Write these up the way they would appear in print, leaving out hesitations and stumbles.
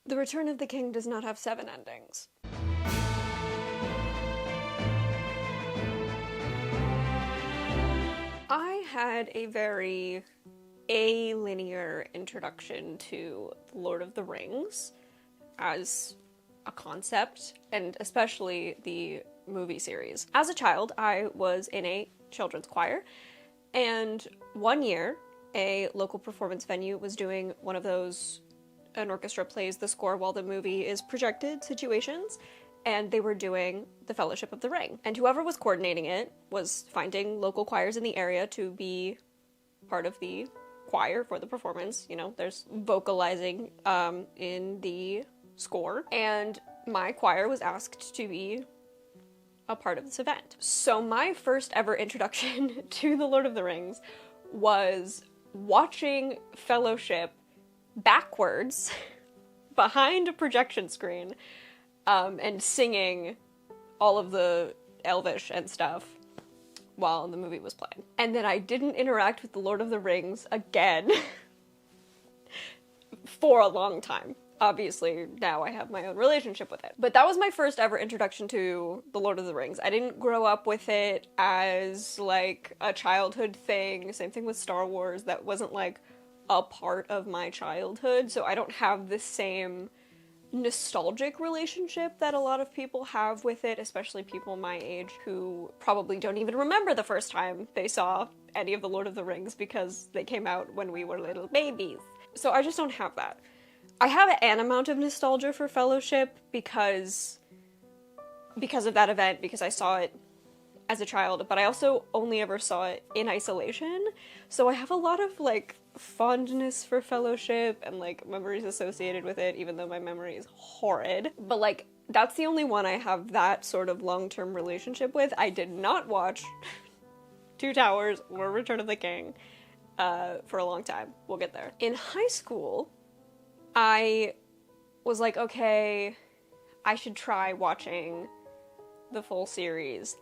The Return of the King does not have 7 endings. I had a very a-linear introduction to Lord of the Rings as a concept, and especially the movie series. As a child, I was in a children's choir, and one year, a local performance venue was doing one of those an orchestra plays the score while the movie is projected situations, and they were doing the Fellowship of the Ring. And whoever was coordinating it was finding local choirs in the area to be part of the choir for the performance. You know, there's vocalizing in the score, and my choir was asked to be a part of this event. So my first ever introduction to the Lord of the Rings was watching Fellowship backwards behind a projection screen and singing all of the Elvish and stuff while the movie was playing. And then I didn't interact with the Lord of the Rings again for a long time. Obviously, now I have my own relationship with it. But that was my first ever introduction to the Lord of the Rings. I didn't grow up with it as, like, a childhood thing. Same thing with Star Wars. That wasn't, like, a part of my childhood, so I don't have the same nostalgic relationship that a lot of people have with it, especially people my age who probably don't even remember the first time they saw any of the Lord of the Rings because they came out when we were little babies. So I just don't have that. I have an amount of nostalgia for Fellowship because of that event, because I saw it as a child, but I also only ever saw it in isolation, so I have a lot of, like, fondness for Fellowship and, like, memories associated with it, even though my memory is horrid. But, like, that's the only one I have that sort of long-term relationship with. I did not watch Two Towers or Return of the King for a long time. We'll get there. In high school, I was like, okay, I should try watching the full series.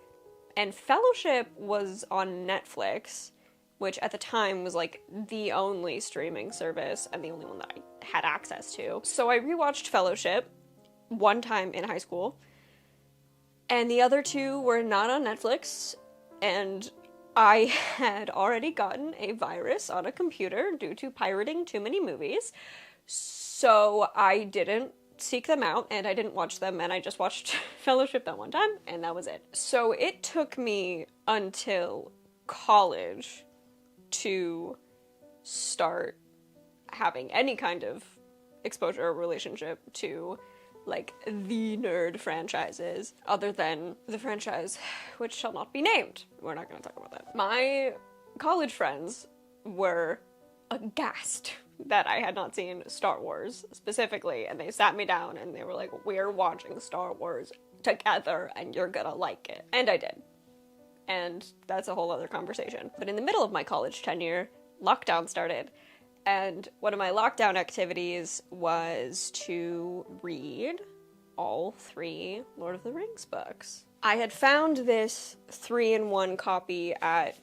And Fellowship was on Netflix, which at the time was, like, the only streaming service and the only one that I had access to. So I rewatched Fellowship one time in high school, and the other two were not on Netflix, and I had already gotten a virus on a computer due to pirating too many movies, so I didn't seek them out, and I didn't watch them, and I just watched Fellowship that one time, and that was it. So it took me until college to start having any kind of exposure or relationship to, like, the nerd franchises, other than the franchise which shall not be named. We're not going to talk about that. My college friends were aghast that I had not seen Star Wars specifically, and they sat me down and they were like, we're watching Star Wars together and you're gonna like it. And I did. And that's a whole other conversation. But in the middle of my college tenure, lockdown started, and one of my lockdown activities was to read all 3 Lord of the Rings books. I had found this 3-in-1 copy at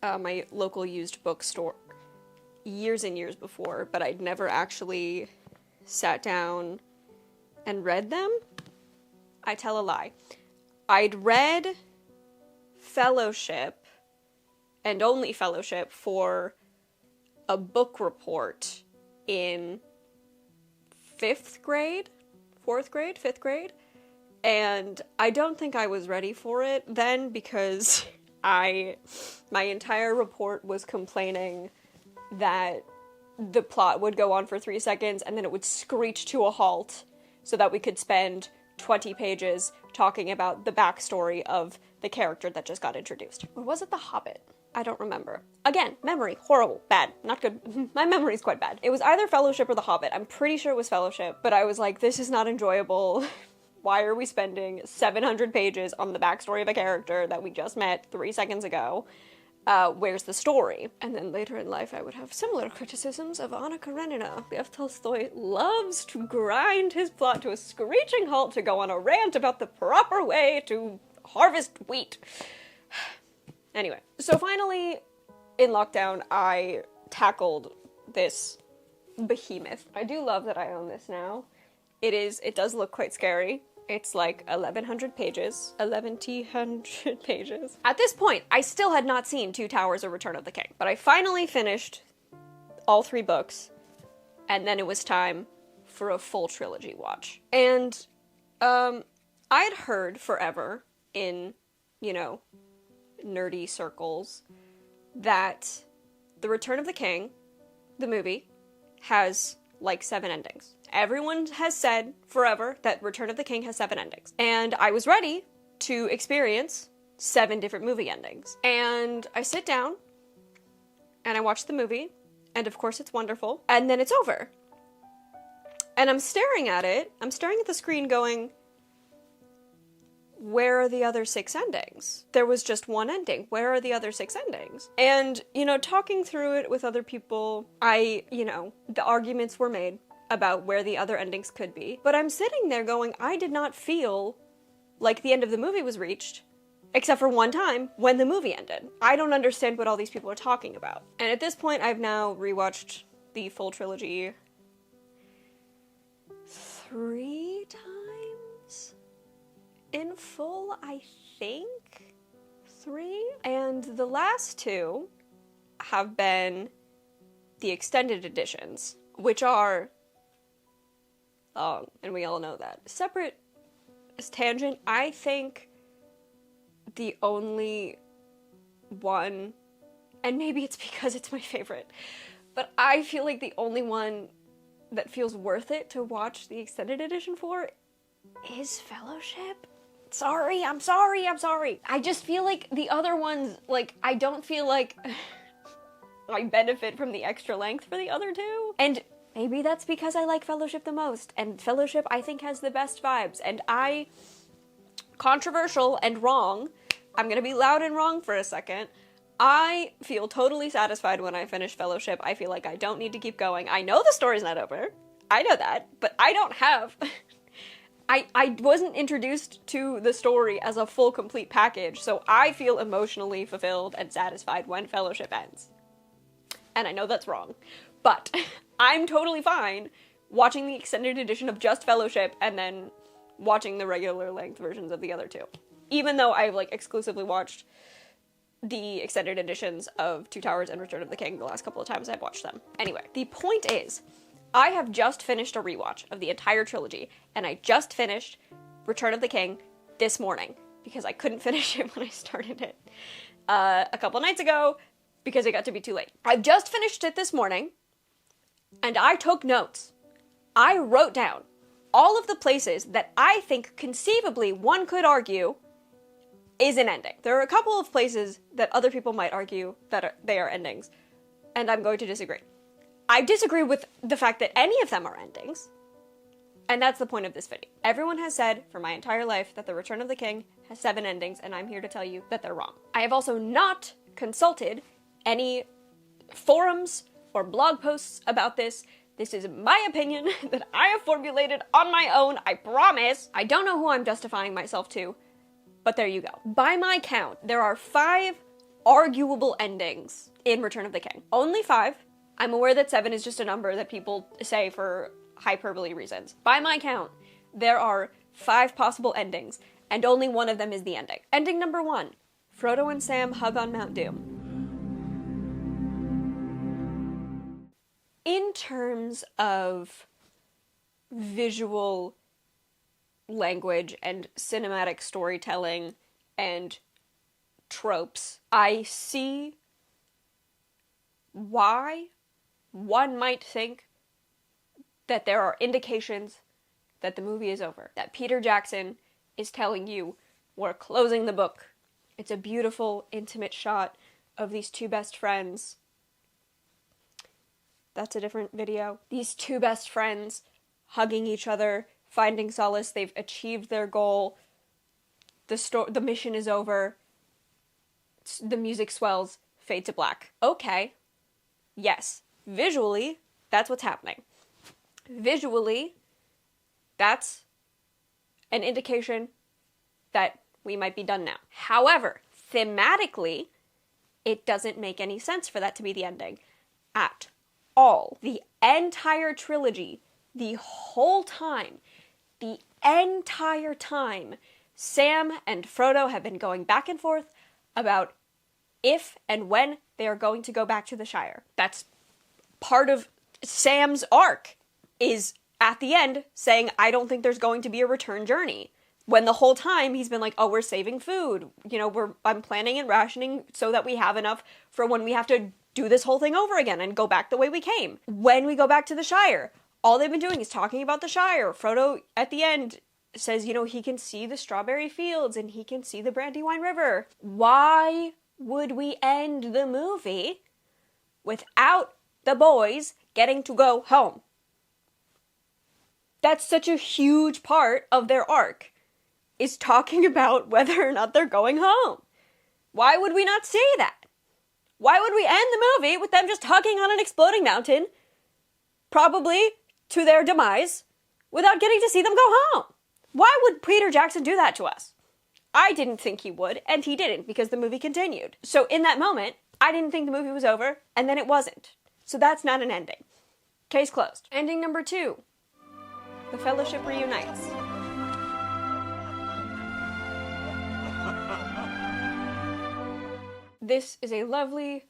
my local used bookstore years and years before, but I'd never actually sat down and read them. I tell a lie. I'd read Fellowship, and only Fellowship, for a book report in 5th grade, 4th grade, 5th grade, and I don't think I was ready for it then, because my entire report was complaining that the plot would go on for 3 seconds and then it would screech to a halt so that we could spend 20 pages talking about the backstory of the character that just got introduced. Or was it The Hobbit? I don't remember. Again, memory, horrible, bad, not good. My memory's quite bad. It was either Fellowship or The Hobbit. I'm pretty sure it was Fellowship, but I was like, this is not enjoyable. Why are we spending 700 pages on the backstory of a character that we just met 3 seconds ago? Where's the story? And then later in life I would have similar criticisms of Anna Karenina. Lev Tolstoy loves to grind his plot to a screeching halt to go on a rant about the proper way to harvest wheat. Anyway, so finally, in lockdown, I tackled this behemoth. I do love that I own this now. It does look quite scary. It's like 1,100 pages. 1,100 pages. At this point, I still had not seen Two Towers or Return of the King, but I finally finished all 3 books, and then it was time for a full trilogy watch. And, I had heard forever in, nerdy circles that The Return of the King, the movie, has like 7 endings. Everyone has said forever that Return of the King has 7 endings. And I was ready to experience 7 different movie endings. And I sit down and I watch the movie, and of course it's wonderful, and then it's over. And I'm staring at it, I'm staring at the screen going, where are the other 6 endings? There was just 1 ending. Where are the other 6 endings? And, talking through it with other people, the arguments were made about where the other endings could be. But I'm sitting there going, I did not feel like the end of the movie was reached, except for one time when the movie ended. I don't understand what all these people are talking about. And at this point, I've now rewatched the full trilogy 3 times? In full, I think 3. And the last 2 have been the extended editions, which are long, and we all know that. Separate tangent, I think the only one, and maybe it's because it's my favorite, but I feel like the only one that feels worth it to watch the extended edition for is Fellowship. I'm sorry. I just feel like the other ones, I don't feel like I benefit from the extra length for the other 2. And maybe that's because I like Fellowship the most, and Fellowship I think has the best vibes, and controversial and wrong, I'm gonna be loud and wrong for a second, I feel totally satisfied when I finish Fellowship. I feel like I don't need to keep going. I know the story's not over. I know that, but I don't have... I wasn't introduced to the story as a full, complete package, so I feel emotionally fulfilled and satisfied when Fellowship ends. And I know that's wrong, but I'm totally fine watching the extended edition of just Fellowship and then watching the regular length versions of the other 2. Even though I've, exclusively watched the extended editions of Two Towers and Return of the King the last couple of times I've watched them. Anyway, the point is, I have just finished a rewatch of the entire trilogy, and I just finished Return of the King this morning, because I couldn't finish it when I started it a couple nights ago, because it got to be too late. I've just finished it this morning, and I took notes. I wrote down all of the places that I think conceivably one could argue is an ending. There are a couple of places that other people might argue that they are endings, and I'm going to disagree. I disagree with the fact that any of them are endings, and that's the point of this video. Everyone has said for my entire life that The Return of the King has 7 endings, and I'm here to tell you that they're wrong. I have also not consulted any forums or blog posts about this. This is my opinion that I have formulated on my own, I promise. I don't know who I'm justifying myself to, but there you go. By my count, there are 5 arguable endings in Return of the King. Only 5. I'm aware that 7 is just a number that people say for hyperbole reasons. By my count, there are 5 possible endings, and only one of them is the ending. Ending number 1, Frodo and Sam hug on Mount Doom. In terms of visual language and cinematic storytelling and tropes, I see why one might think that there are indications that the movie is over. That Peter Jackson is telling you, we're closing the book. It's a beautiful, intimate shot of these 2 best friends. That's a different video. These 2 best friends hugging each other, finding solace. They've achieved their goal. The mission is over. The music swells, fade to black. Okay. Yes. Visually, that's what's happening. Visually, that's an indication that we might be done now. However, thematically, it doesn't make any sense for that to be the ending at all. The entire trilogy, the whole time, the entire time, Sam and Frodo have been going back and forth about if and when they are going to go back to the Shire. That's part of Sam's arc, is at the end saying, I don't think there's going to be a return journey. When the whole time he's been like, oh, we're saving food. You know, I'm planning and rationing so that we have enough for when we have to do this whole thing over again and go back the way we came. When we go back to the Shire, all they've been doing is talking about the Shire. Frodo, at the end, says, you know, he can see the strawberry fields and he can see the Brandywine River. Why would we end the movie without the boys getting to go home? That's such a huge part of their arc, is talking about whether or not they're going home. Why would we not see that? Why would we end the movie with them just hugging on an exploding mountain, probably to their demise, without getting to see them go home? Why would Peter Jackson do that to us? I didn't think he would, and he didn't, because the movie continued. So in that moment, I didn't think the movie was over, and then it wasn't. So that's not an ending. Case closed. Ending number 2. The Fellowship reunites. This is a lovely,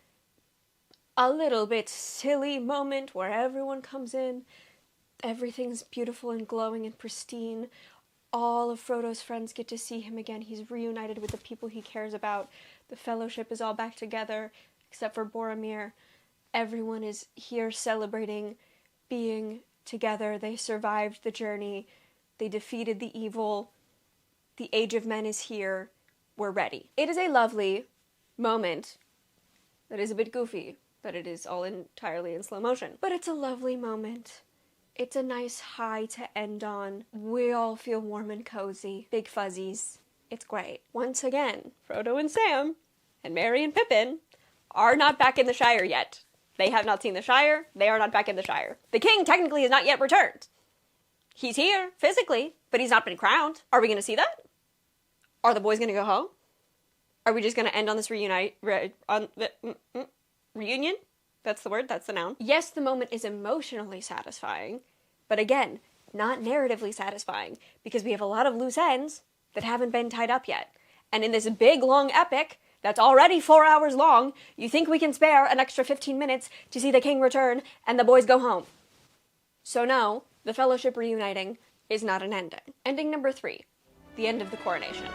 a little bit silly moment where everyone comes in, everything's beautiful and glowing and pristine. All of Frodo's friends get to see him again. He's reunited with the people he cares about. The Fellowship is all back together, except for Boromir. Everyone is here celebrating being together. They survived the journey. They defeated the evil. The Age of Men is here. We're ready. It is a lovely moment that is a bit goofy, but it is all entirely in slow motion. But it's a lovely moment. It's a nice high to end on. We all feel warm and cozy. Big fuzzies. It's great. Once again, Frodo and Sam and Merry and Pippin are not back in the Shire yet. They have not seen the Shire. They are not back in the Shire. The king technically has not yet returned. He's here, physically, but he's not been crowned. Are we going to see that? Are the boys going to go home? Are we just going to end on this reunion? That's the word, that's the noun. Yes, the moment is emotionally satisfying, but again, not narratively satisfying, because we have a lot of loose ends that haven't been tied up yet. And in this big, long epic that's already 4 hours long, you think we can spare an extra 15 minutes to see the king return and the boys go home. So no, the Fellowship reuniting is not an ending. Ending number 3, the end of the coronation.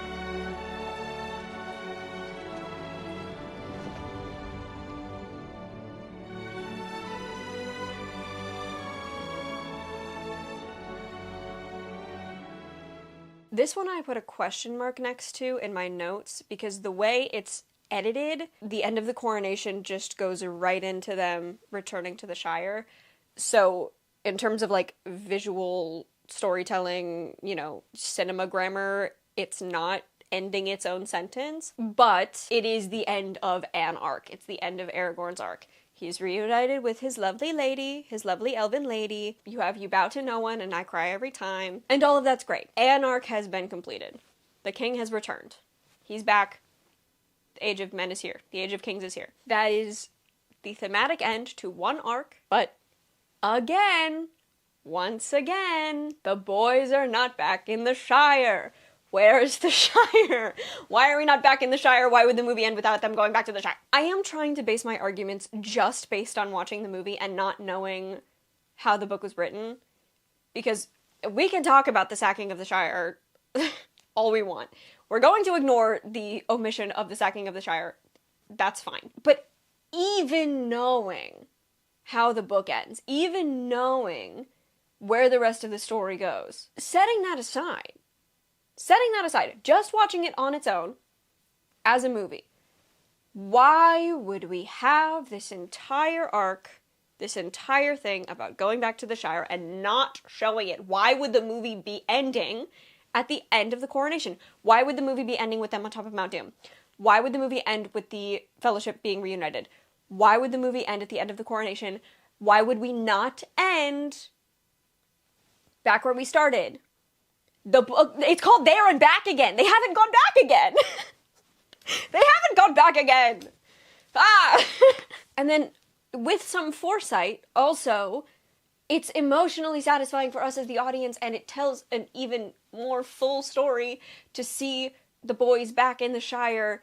This one I put a question mark next to in my notes, because the way it's edited, the end of the coronation just goes right into them returning to the Shire. So in terms of like visual storytelling, you know, cinema grammar, it's not ending its own sentence, but it is the end of an arc. It's the end of Aragorn's arc. He's reunited with his lovely lady, his lovely elven lady. You bow to no one and I cry every time. And all of that's great. An arc has been completed. The king has returned. He's back. The Age of Men is here. The Age of Kings is here. That is the thematic end to one arc, but again, once again, the boys are not back in the Shire. Where's the Shire? Why are we not back in the Shire? Why would the movie end without them going back to the Shire? I am trying to base my arguments just based on watching the movie and not knowing how the book was written. Because we can talk about the sacking of the Shire all we want. We're going to ignore the omission of the sacking of the Shire. That's fine. But even knowing how the book ends, even knowing where the rest of the story goes, setting that aside, just watching it on its own, as a movie, why would we have this entire arc, this entire thing about going back to the Shire and not showing it? Why would the movie be ending at the end of the coronation? Why would the movie be ending with them on top of Mount Doom? Why would the movie end with the Fellowship being reunited? Why would the movie end at the end of the coronation? Why would we not end back where we started? The book, it's called There and Back Again. They haven't gone back again. They haven't gone back again. And then, with some foresight, also, It's emotionally satisfying for us as the audience, and it tells an even more full story to see the boys back in the Shire,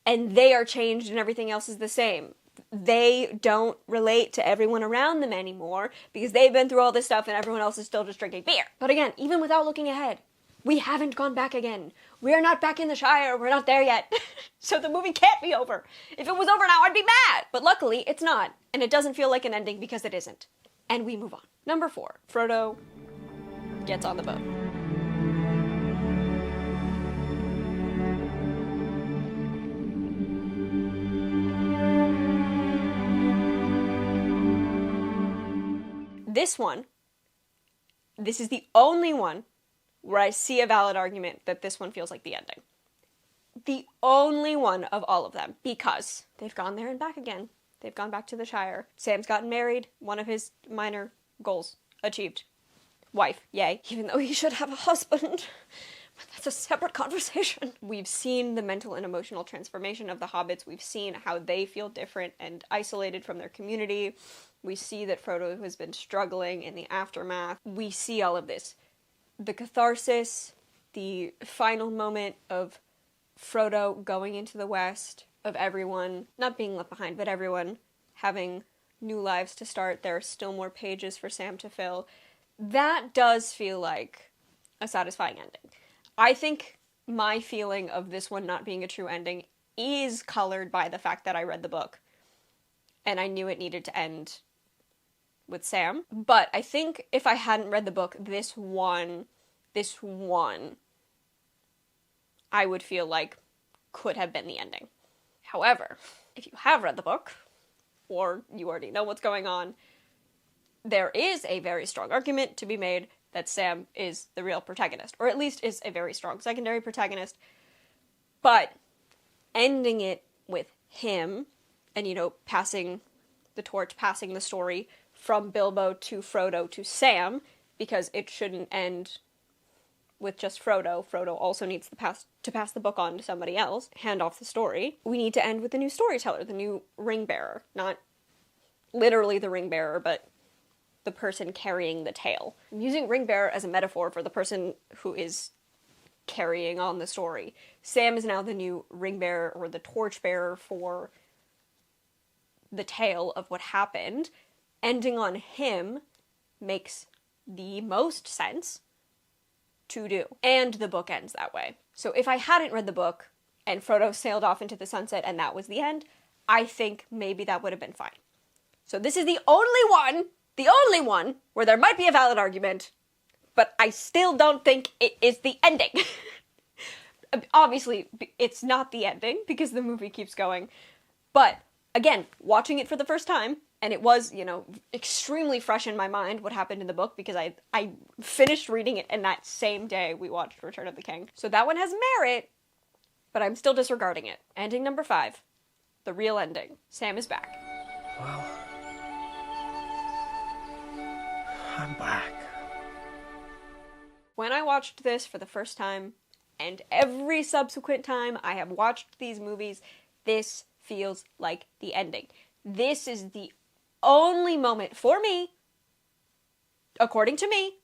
and they are changed and everything else is the same. They don't relate to everyone around them anymore because they've been through all this stuff and everyone else is still just drinking beer. But again, even without looking ahead, we haven't gone back again. We are not back in the Shire. We're not there yet. So the movie can't be over. If it was over now, I'd be mad. But luckily, it's not. And it doesn't feel like an ending because it isn't. And we move on. Number 4, Frodo gets on the boat. This is the only one where I see a valid argument that this one feels like the ending. The only one of all of them, because they've gone there and back again. They've gone back to the Shire. Sam's gotten married. One of his minor goals achieved. Wife, yay. Even though he should have a husband. But that's a separate conversation. We've seen the mental and emotional transformation of the hobbits. We've seen how they feel different and isolated from their community. We see that Frodo has been struggling in the aftermath. We see all of this. The catharsis, the final moment of Frodo going into the West, of everyone, not being left behind, but everyone having new lives to start. There are still more pages for Sam to fill. That does feel like a satisfying ending. I think my feeling of this one not being a true ending is colored by the fact that I read the book. And I knew it needed to end with Sam. But I think if I hadn't read the book, this one, I would feel like could have been the ending. However, if you have read the book, or you already know what's going on, there is a very strong argument to be made that Sam is the real protagonist, or at least is a very strong secondary protagonist, but ending it with him, and, passing the torch, passing the story from Bilbo to Frodo to Sam, because it shouldn't end with just Frodo. Frodo also needs to pass the book on to somebody else, hand off the story. We need to end with the new storyteller, the new ring bearer. Not literally the ring bearer, but the person carrying the tale. I'm using ring bearer as a metaphor for the person who is carrying on the story. Sam is now the new ring bearer, or the torch bearer for the tale of what happened. Ending on him makes the most sense to do. And the book ends that way. So if I hadn't read the book and Frodo sailed off into the sunset and that was the end, I think maybe that would have been fine. So this is the only one where there might be a valid argument, but I still don't think it is the ending. Obviously, it's not the ending because the movie keeps going. But again, watching it for the first time, and it was, extremely fresh in my mind what happened in the book because I finished reading it in that same day we watched Return of the King. So that one has merit, but I'm still disregarding it. Ending number 5. The real ending. Sam is back. Well, I'm back. When I watched this for the first time, and every subsequent time I have watched these movies, this feels like the ending. This is the only moment for me, according to me,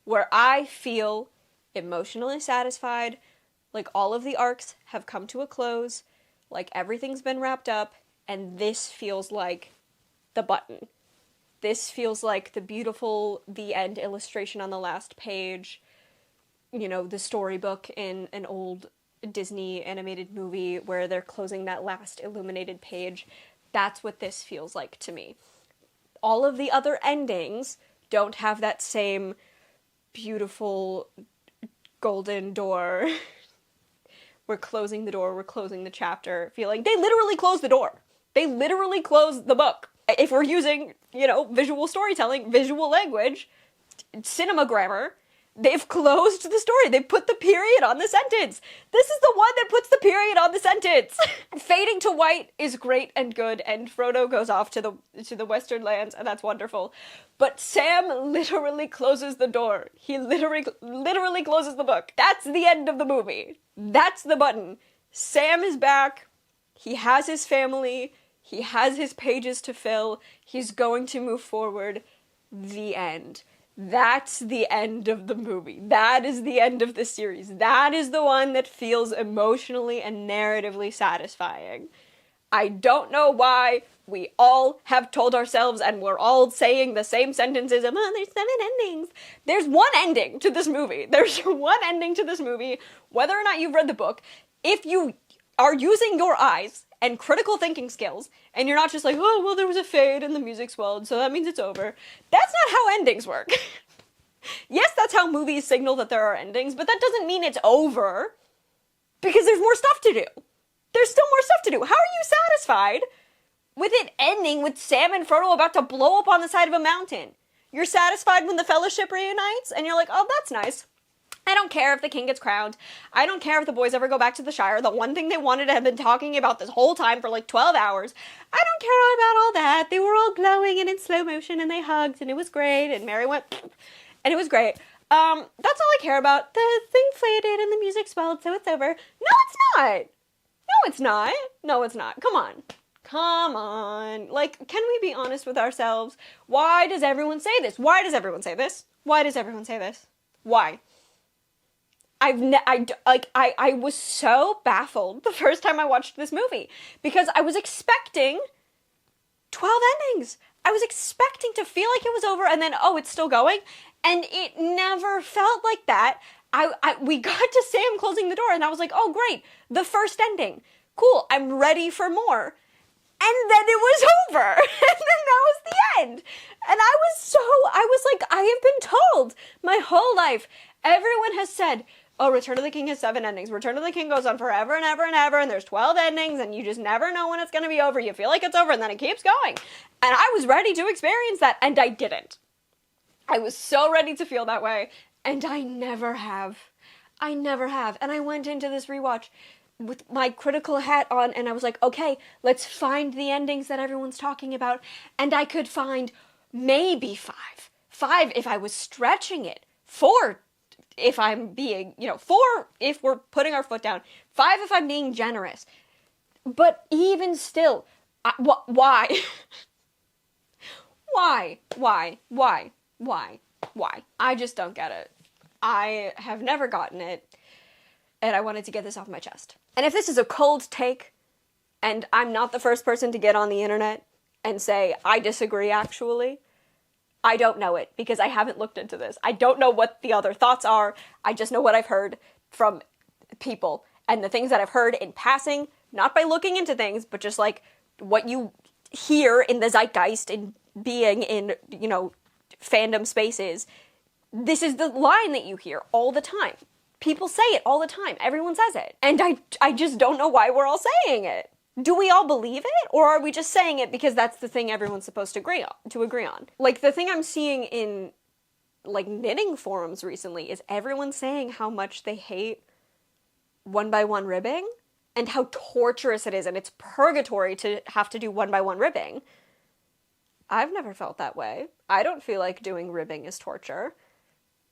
where I feel emotionally satisfied, like all of the arcs have come to a close, like everything's been wrapped up, and this feels like the button. This feels like the beautiful the end illustration on the last page, the storybook in an old Disney animated movie where they're closing that last illuminated page. That's what this feels like to me. All of the other endings don't have that same beautiful golden door. We're closing the door, we're closing the chapter feeling. They literally closed the door. They literally closed the book. If we're using, visual storytelling, visual language, cinema grammar, they've closed the story. They put the period on the sentence. This is the one that puts the period on the sentence. Fading to white is great and good, and Frodo goes off to the Western lands, and that's wonderful. But Sam literally closes the door. He literally closes the book. That's the end of the movie. That's the button. Sam is back. He has his family. He has his pages to fill. He's going to move forward. the end. That's the end of the movie. That is the end of the series. That is the one that feels emotionally and narratively satisfying. I don't know why we all have told ourselves and we're all saying the same sentences of, oh, there's 7 endings. There's one ending to this movie. There's one ending to this movie, whether or not you've read the book. If you are using your eyes and critical thinking skills, and you're not just like, oh, well, there was a fade and the music swelled, so that means it's over. That's not how endings work. Yes, that's how movies signal that there are endings, but that doesn't mean it's over. Because there's more stuff to do. There's still more stuff to do. How are you satisfied with it ending with Sam and Frodo about to blow up on the side of a mountain? You're satisfied when the Fellowship reunites, and you're like, oh, that's nice. I don't care if the king gets crowned. I don't care if the boys ever go back to the Shire. The one thing they wanted to have been talking about this whole time for like 12 hours. I don't care about all that. They were all glowing and in slow motion, and they hugged, and it was great, and Mary went, and it was great. That's all I care about. The thing faded, and the music swelled, so it's over. No, it's not. No, it's not. No, it's not. Come on. Come on. Like, can we be honest with ourselves? Why does everyone say this? Why does everyone say this? Why does everyone say this? Why? I was so baffled the first time I watched this movie because I was expecting 12 endings. I was expecting to feel like it was over and then, oh, it's still going. And it never felt like that. We got to Sam closing the door and I was like, oh great, the first ending. Cool, I'm ready for more. And then it was over. And then that was the end. And I was like, I have been told my whole life, everyone has said, oh, Return of the King has 7 endings. Return of the King goes on forever and ever and ever, and there's 12 endings, and you just never know when it's going to be over. You feel like it's over, and then it keeps going. And I was ready to experience that, and I didn't. I was so ready to feel that way, and I never have. I never have. And I went into this rewatch with my critical hat on, and I was like, okay, let's find the endings that everyone's talking about. And I could find maybe 5. 5 if I was stretching it. 4 if I'm being, 4 if we're putting our foot down. 5 if I'm being generous. But even still, why? Why? I just don't get it. I have never gotten it, and I wanted to get this off my chest. And if this is a cold take, and I'm not the first person to get on the internet and say, I disagree actually, I don't know it, because I haven't looked into this. I don't know what the other thoughts are. I just know what I've heard from people, and the things that I've heard in passing, not by looking into things, but just like what you hear in the zeitgeist and being in, fandom spaces. This is the line that you hear all the time. People say it all the time. Everyone says it. And I just don't know why we're all saying it. Do we all believe it? Or are we just saying it because that's the thing everyone's supposed to agree on? Like, the thing I'm seeing in, knitting forums recently is everyone saying how much they hate 1x1 ribbing and how torturous it is, and it's purgatory to have to do 1x1 ribbing. I've never felt that way. I don't feel like doing ribbing is torture.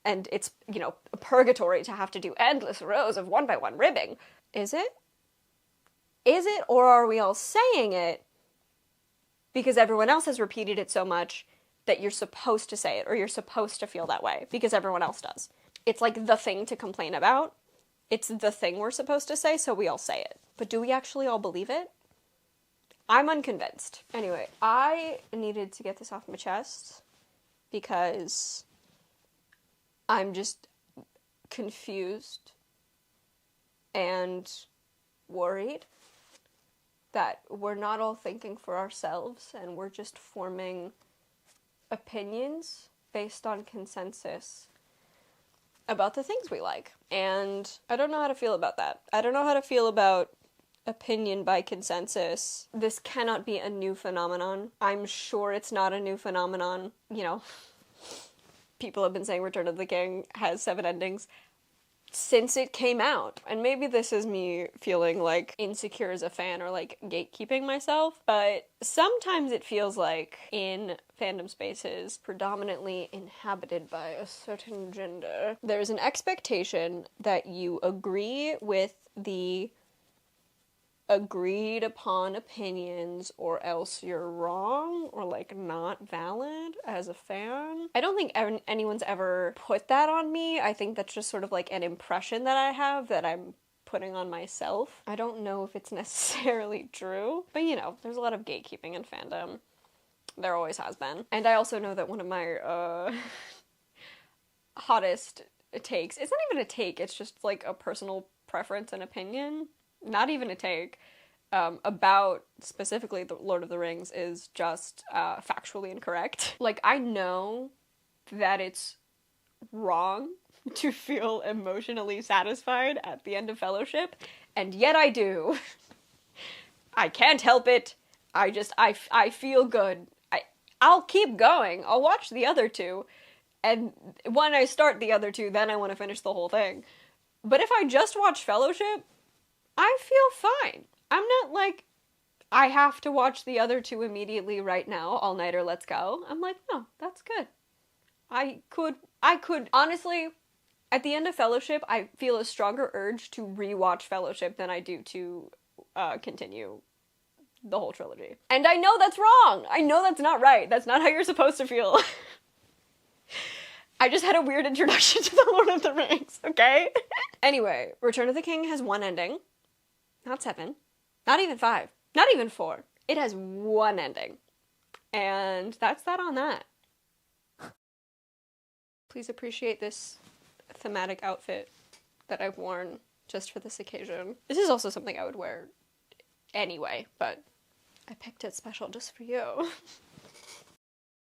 And it's, a purgatory to have to do endless rows of 1x1 ribbing. Is it? Is it, or are we all saying it because everyone else has repeated it so much that you're supposed to say it, or you're supposed to feel that way because everyone else does? It's like the thing to complain about. It's the thing we're supposed to say, so we all say it. But do we actually all believe it? I'm unconvinced. Anyway, I needed to get this off my chest because I'm just confused and worried that we're not all thinking for ourselves and we're just forming opinions based on consensus about the things we like. And I don't know how to feel about that. I don't know how to feel about opinion by consensus. This cannot be a new phenomenon. I'm sure it's not a new phenomenon. People have been saying Return of the King has 7 endings since it came out. And maybe this is me feeling like insecure as a fan or like gatekeeping myself, but sometimes it feels like in fandom spaces predominantly inhabited by a certain gender, there's an expectation that you agree with the agreed upon opinions, or else you're wrong or like not valid as a fan. I don't think anyone's ever put that on me. I think that's just sort of like an impression that I have that I'm putting on myself. I don't know if it's necessarily true, but you know, there's a lot of gatekeeping in fandom. There always has been. And I also know that one of my hottest takes, it's not even a take, it's just like a personal preference and opinion, not even a take, about specifically the Lord of the Rings is just factually incorrect. Like, I know that it's wrong to feel emotionally satisfied at the end of Fellowship, and yet I do. I can't help it. I feel good. I'll keep going. I'll watch the other two, and when I start the other two, then I want to finish the whole thing. But if I just watch Fellowship, I feel fine. I'm not like, I have to watch the other two immediately right now, all-nighter, let's go. I'm like, no, that's good. I could, honestly, at the end of Fellowship, I feel a stronger urge to rewatch Fellowship than I do to continue the whole trilogy. And I know that's wrong! I know that's not right. That's not how you're supposed to feel. I just had a weird introduction to the Lord of the Rings, okay? Anyway, Return of the King has one ending. Not 7. Not even 5. Not even 4. It has one ending. And that's that on that. Please appreciate this thematic outfit that I've worn just for this occasion. This is also something I would wear anyway, but I picked it special just for you.